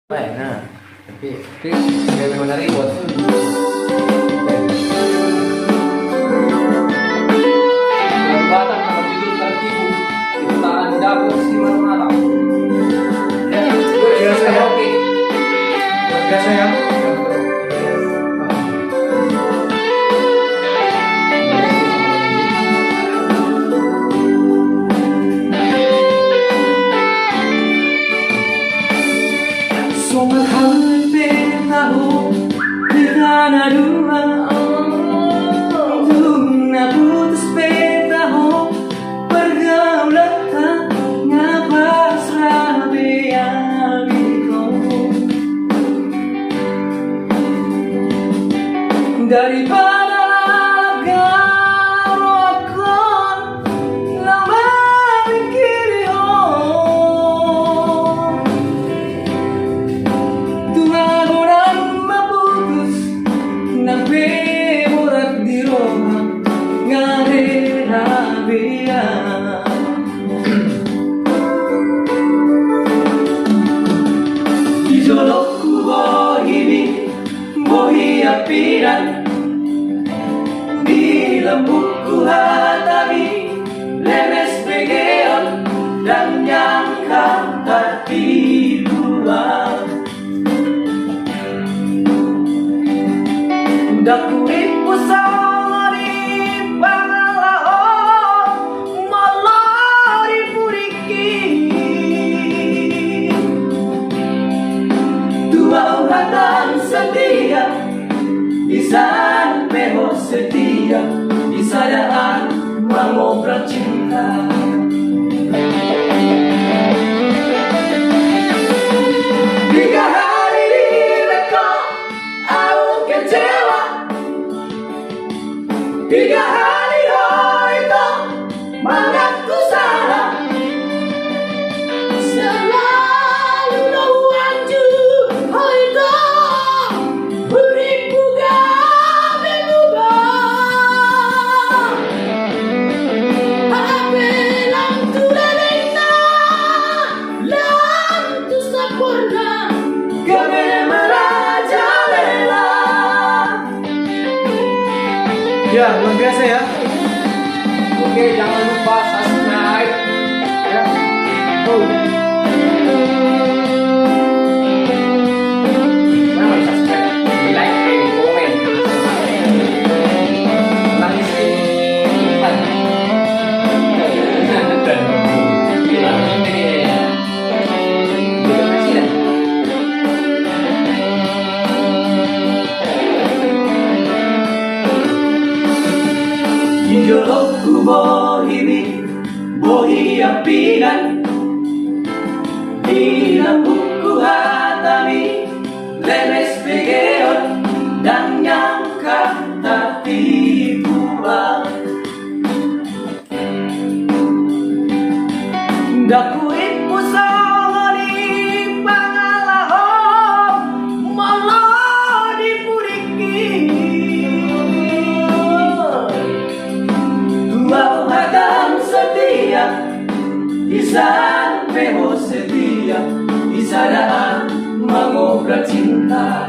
Nah, tapi gak memang dari buat batang kalau tidur tertipu ciptaan dapur si marmata. Ya, biasa ya. Oke. Biasa ya. Hampir tahu dengan dua Tuna putus petaho pergaulan ngapa serabe abiko daripada garokon lama mikiri Jodohku bohimi, bohi apiran di lembutku hatabi, lemes pegeon dan nyangka hati buang. Daku ipu sangari bangalaho malari puriki Tuau hatan setia Isan peho setia Isadaan mengobrak cinta Tiga hari di reka Aku kecewa Tiga hari itu mengaku salah Selalu nawanju itu beriku gabe gubah Apelang tu lelena Lam tu sempurna Gabe merajalela ya, luar biasa ya. Oke, jangan lupa subscribe ya. Nah, subscribe, di like, di komen. Nangis Jodohku bohimi, bohi apinan Di lembutku hatami, lemes pegeon dan nyangka hati buang Daku ipu sangari bangalaho malah dipuriki Tuau hadam setia Isan peho setia Isadaan mengobrak cinta